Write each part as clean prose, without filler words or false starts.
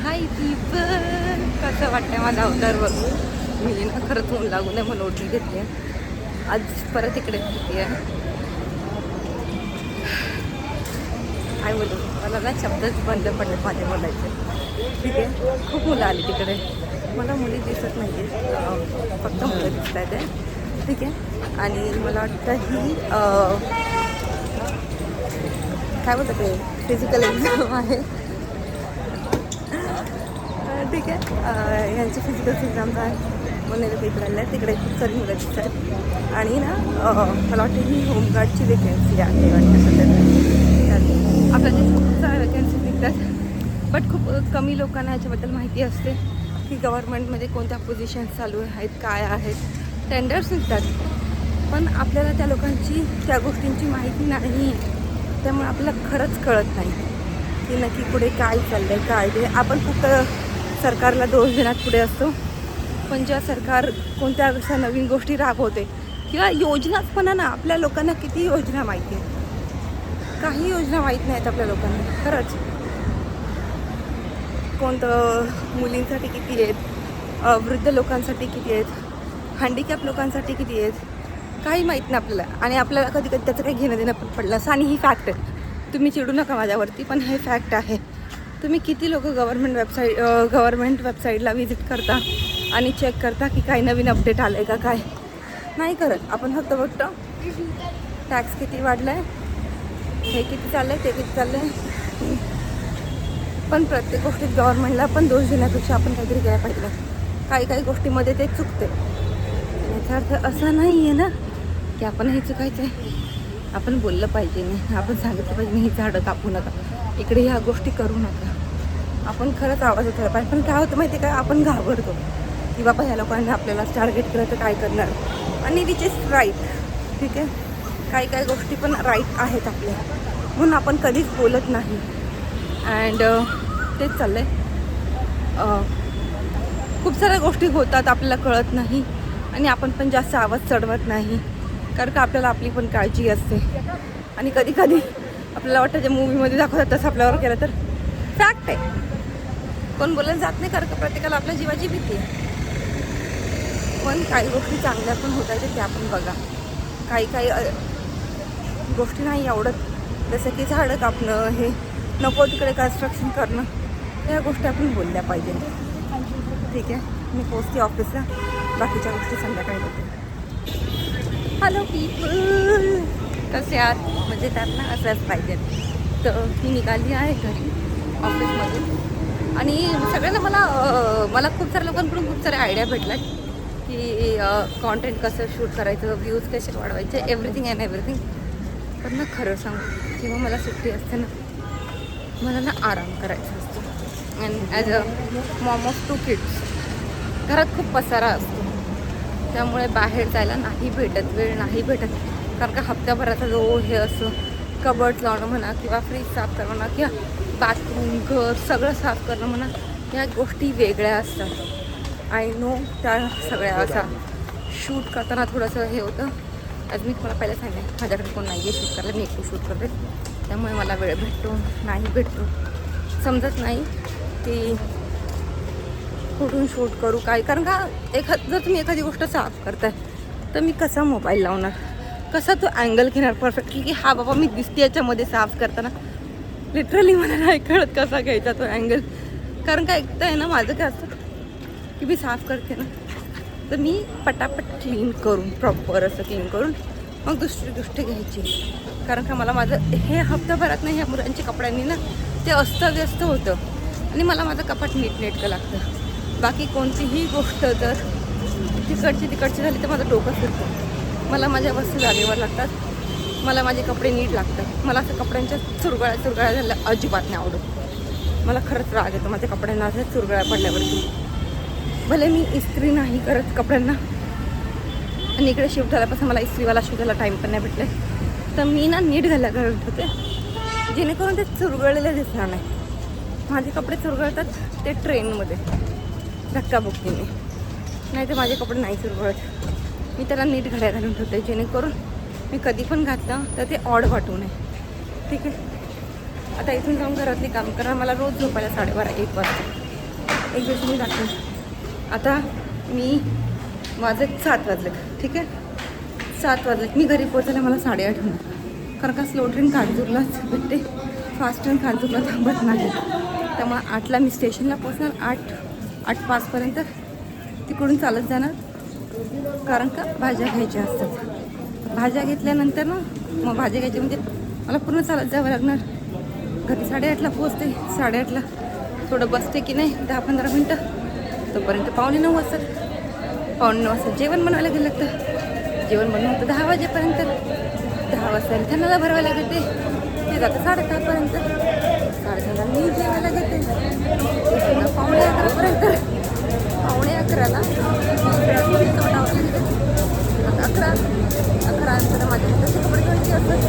हाय people, कसं वाटतंय माझा अवतार बघून. मी ना खरंच ऊन लागू नये म्हणून ओढणी घेतली आहे. आज परत इकडे घेतली आहे. काय बोलू, मला ना शब्दच बंद पडले माझे बोलायचे. ठीक आहे, खूप मुलं आली तिकडे. मला मुली दिसत नाही, फक्त मुलं दिसत आहेत आहे. ठीक आहे, आणि मला वाटतं ही काय बोलतं ते फिजिकल एक्झाम आहे. ठीक आहे, यांची फिजिकल एक्झाम आहे म्हणून पेपर आले आहे. तिकडे खूप सारी मुलं दिसत आहेत. आणि ना मला वाटतं ही होमगार्डची वेकन्सी आहे वाटतं सध्या. आपल्याला खूप साऱ्या वेकन्सी निघतात, बट खूप कमी लोकांना याच्याबद्दल माहिती असते की गव्हर्नमेंटमध्ये कोणत्या पोझिशन्स चालू आहेत, काय आहेत. टेंडर्स निघतात, पण आपल्याला त्या लोकांची त्या गोष्टींची माहिती नाही. त्यामुळे आपल्याला खरंच कळत नाही की नक्की पुढे काय चाललं आहे, काय ते. आपण फक्त सरकारला दोष देण्यात पुढे असतो, पण ज्या सरकार कोणत्या अशा नवीन गोष्टी राबवते किंवा योजनाच म्हणा ना, आपल्या लोकांना किती योजना माहिती आहे. काही योजना माहीत नाहीत आपल्या लोकांना खरंच. कोणतं मुलींसाठी किती आहेत, वृद्ध लोकांसाठी किती आहेत, हँडिकॅप लोकांसाठी किती आहेत, काही माहीत नाही आपल्याला. आणि आपल्याला कधी कधी त्याचं काही घेणं देणं पण पडलं असं. आणि ही फॅक्ट आहे, तुम्ही चिडू नका माझ्यावरती, पण हे फॅक्ट आहे. तुम्ही किती लोक गव्हर्नमेंट वेबसाईटला व्हिजिट करता आणि चेक करता की काही नवीन अपडेट आलं आहे का, काय नाही करत. आपण फक्त बघतो टॅक्स किती वाढला आहे, हे किती चाललं आहे, ते किती चाललं आहे. पण प्रत्येक गोष्टीत गव्हर्नमेंटला पण दोष देण्यापेक्षा आपण काहीतरी केलं पाहिजे. काही काही गोष्टीमध्ये ते चुकते. याचा अर्थ असा नाही आहे ना की आपण हे चुकायचं आहे. आपण बोललं पाहिजे नाही, आपण सांगितलं पाहिजे नाही, ही झाडं कापू नका, इकडे ह्या गोष्टी करू नका. आपण खरंच आवाज उठवला पाहिजे. पण काय होतं माहिती आहे का, आपण घाबरतो की बाबा ह्या लोकांनी आपल्याला टार्गेट केलं तर काय करणार. आणि विच इज राईट. ठीक आहे, काही काही गोष्टी पण राईट आहेत आपल्या, म्हणून आपण कधीच बोलत नाही. अँड तेच चाललं आहे. खूप साऱ्या गोष्टी होतात आपल्याला कळत नाही, आणि आपण पण जास्त आवाज चढवत नाही, कारण का आपल्याला आपली पण काळजी असते. आणि कधी कधी आपल्याला वाटतं जे मूवीमध्ये दाखवतात तसं आपल्यावर केलं तर फॅक्ट आहे. कोण बोलायला जात नाही, कारण का प्रत्येकाला आपल्या जीवाची भीती आहे. पण काही गोष्टी चांगल्या पण होत आहेत, त्या पण बघा. काही काही गोष्टी नाही आवडत, जसं की झाडं कापणं, हे नको तिकडे कन्स्ट्रक्शन करणं, ह्या गोष्टी आपण बोलल्या पाहिजे. ठीक आहे, मी पोचते ऑफिसला, बाकीच्या गोष्टी संध्याकाळी बघते. हॅलो पीपल, कसे आहात? म्हणजे त्यांना असंच पाहिजे. तर मी निघाली आहे घरी ऑफिसमधून. आणि सगळ्यांना मला खूप साऱ्या लोकांकडून खूप साऱ्या आयडिया भेटल्या की कॉन्टेंट कसं शूट करायचं, व्ह्यूज कसे वाढवायचे, एव्हरीथिंग अँड एव्हरीथिंग. पण ना खरं सांगू, जेव्हा मला सुट्टी असते ना, मला ना आराम करायचा असतो. And as a mom of 2 kids घरात खूप पसारा असतो, त्यामुळे बाहेर जायला नाही भेटत, वेळ नाही भेटत. कारण का हप्त्याभराचा जो हे असं कबर्ड लावणं म्हणा, किंवा फ्रीज साफ करणं म्हणा, किंवा बाथरूम, घर सगळं साफ करणं म्हणा, ह्या गोष्टी वेगळ्या असतात. आय नो, त्या सगळ्या असा शूट करताना थोडंसं हे होतं. आज मी तुम्हाला पहिलं सांगेन, माझ्याकडे कोण नाही आहे शूट करायला, मी एकटी शूट करते. त्यामुळे मला वेळ भेटतो नाही भेटतो समजत नाही की कुठून शूट करू काय. कारण का जर तुम्ही एखादी गोष्ट साफ करताय तर मी कसा मोबाईल लावणार, कसा तो अँगल घेणार परफेक्टली की हा बाबा मी दिसते याच्यामध्ये साफ करताना. लिटरली मला नाही कळत कसा घ्यायचा तो अँगल. कारण का एकदा आहे ना, माझं काय असतं की मी साफ करते ना, तर मी पटापट क्लीन करून, प्रॉपर असं क्लीन करून मग दुसरी गोष्ट घ्यायची. कारण का मला माझं हे हप्ताभरात नाही, ह्या मुलांच्या कपड्यांनी ना ते अस्तव्यस्त होतं, आणि मला माझं कपाट नीटनेटकं लागतं. बाकी कोणतीही गोष्ट जर तिकडची झाली तर माझं डोकं फिरतं. मला माझ्या वस्तू जागेवर लागतात, मला माझे कपडे नीट लागतात. मला असं कपड्यांच्या चुरगळ्या झाल्या अजिबात नाही आवडत. मला खरंच राग येतो माझ्या कपड्यांना असं चुरगळ्या पडल्यावरती. भले मी इस्त्री नाही करत कपड्यांना, आणि इकडे शिफ्ट झाल्यापासून मला इस्त्रीवाला शोधायला टाईम पण नाही भेटला, तर मी ना नीट घालायला करत होते, जेणेकरून ते चुरगळलेले दिसणार नाही. माझे कपडे चुरगळतात ते ट्रेनमध्ये धक्काबुक्कीने, नाही तर माझे कपडे नाही चुरगळत. मी त्याला नीट घड्या घालून ठेवते, जेणेकरून मी कधी पण घातलं तर ते ऑड वाटू नये. ठीक आहे, आता इथून जाऊन घरातली काम करा, मला रोज झोपायला 12:30-1 वाजता. एक दिवशी मी दाखवेन. आता मी माझे 7 वाजले, ठीक आहे. 7 वाजले मी घरी पोहोचायला मला 8:30 होणार, कारण का स्लो ट्रेन कांजूरलाच भेटते, फास्ट ट्रेन कांजूरला थांबत नाही. त्यामुळे 8ला मी स्टेशनला पोहोचणार. 8:05पर्यंत तिकडून चालत जाणार, कारण का भाज्या घ्यायच्या असतात. भाज्या घेतल्यानंतर ना मग भाज्या घ्यायच्या म्हणजे मला पूर्ण चालत जावं लागणार. घरी 8:30ला पोहोचते. 8:30ला थोडं बसते की नाही 10-15 मिनटं, तोपर्यंत 8:45 वाजतात. 8:45 वाजता जेवण बनवायला गेलं लागतं. जेवण बनवून होतं 10 वाजेपर्यंत. 10 वाजता त्यांना भरवायला घेते, ते जातं 10:30पर्यंत. 10:30ला मी जेवायला घेते, ते सुद्धा 11:45पर्यंत. 11:45ला आवडला घेते. 11 नंतर माझ्या तसे कपडे धुवायचे असतात.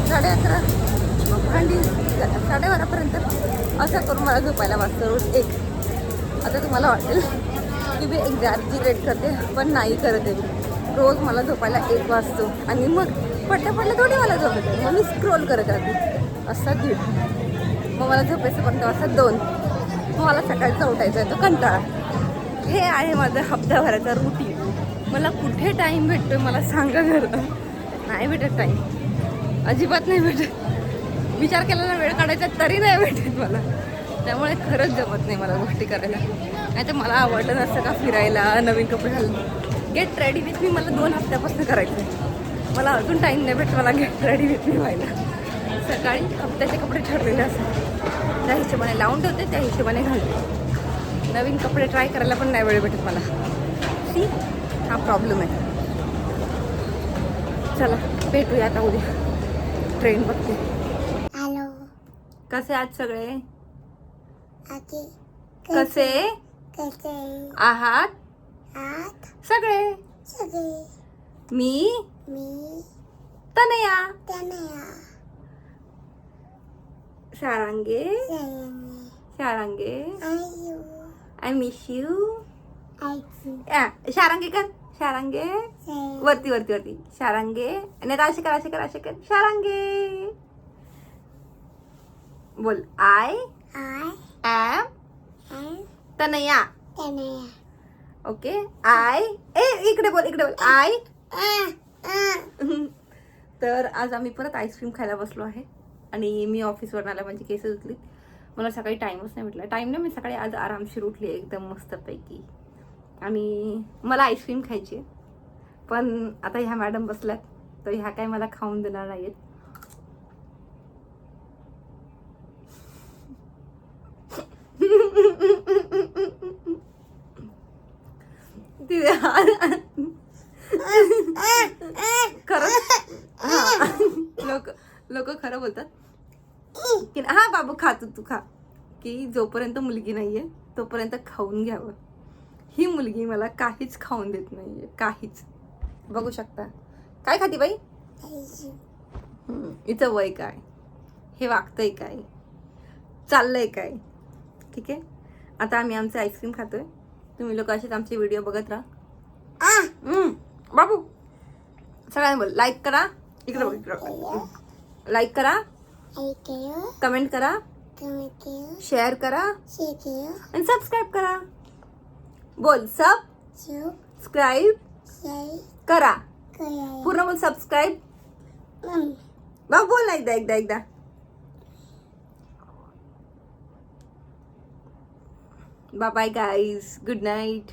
11:30 मग भांडी 12:30पर्यंत. असं करून मला झोपायला वाजतं रोज 1. आता तुम्हाला वाटेल की मी एक्झॅजरेट करते, पण नाही करत आहे. रोज मला झोपायला 1 वाजतो आणि मग पडल्या थोडी मला झोप येते. मग मी स्क्रोल करत राहते असतात 1:30. मग मला झोपायचं पण वाजतात 2. मग मला सकाळचा उठायचा आहे तो कंटाळा. हे आहे माझं हप्त्याभराचा रुटीन. मला कुठे टाईम भेटतो मला सांगा घरं. नाही भेटत टाईम, अजिबात नाही भेटत. विचार केला ना वेळ काढायचा तरी नाही भेटत मला. त्यामुळे खरंच जमत नाही मला गोष्टी करायला. नाही तर मला आवडलं नसतं का फिरायला, नवीन कपडे घालून. गेट रेडी विथ मी मला 2 हप्त्यापासून करायचं आहे. मला अजून टाईम नाही भेटत मला गेट रेडी विथ मी व्हायला. सकाळी हप्त्याचे कपडे ठरलेले असतात, त्या हिशोबाने लावून ठेवते, त्या हिशोबाने घालते. नवीन कपडे ट्राय करायला पण नाही वेळ भेटत मला. सी हा प्रॉब्लेम आहे. चला भेटूया आता उद्या. ट्रेन बघते. हॅलो, कसे आज सगळे? आजी कसे कसे आहात आहात सगळे? सगळे? मी मी तनया तनया शारांगे सयने शारांगे आयू आय मिस यू. आयची शारांगे कर, शारांगे सय वरती वरती वरती. शारांगे आणि असे कर असे कर असे कर. शारांगे बोल. I I am M Tanaya. Tanaya. Okay. I इकडे बोल, इकडे बोल. आय. तर आज आम्ही परत आईस्क्रीम खायला बसलो आहे आणि मी ऑफिसवरून आला म्हणजे केस धुतली. मला सकाळी टाईमच नाही भेटला. टाईम नाही, मी सकाळी आज आरामशीर उठली एकदम मस्तपैकी आणि मला आईस्क्रीम खायची आहे. पण आता ह्या मॅडम बसल्यात तर ह्या काय मला खाऊन देणार नाही आहेत. खरंच लोक खरं बोलतात की हा बाबू खा, तू खा, की जोपर्यंत मुलगी नाहीये तोपर्यंत खाऊन घ्यावं. ही मुलगी मला काहीच खाऊन देत नाहीये, काहीच. बघू शकता काय खाती बाई. हिचं वय काय, हे वागतंय काय, चाललंय काय. ठीक आहे. आता आम्ही आमचं आईस्क्रीम खातोय. तुम्ही लोक असेच आमचे व्हिडिओ बघत राहा. बाबू सगळ्यांना बोल लाईक करा. इकडे बघ, इकडे लाईक करा, कमेंट करा, शेअर करा आणि सबस्क्राईब करा. बोल सबस्क्राईब करा. पूर्ण बोल सबस्क्राईब. बाबू बोल ना एकदा. Bye bye guys. Good night.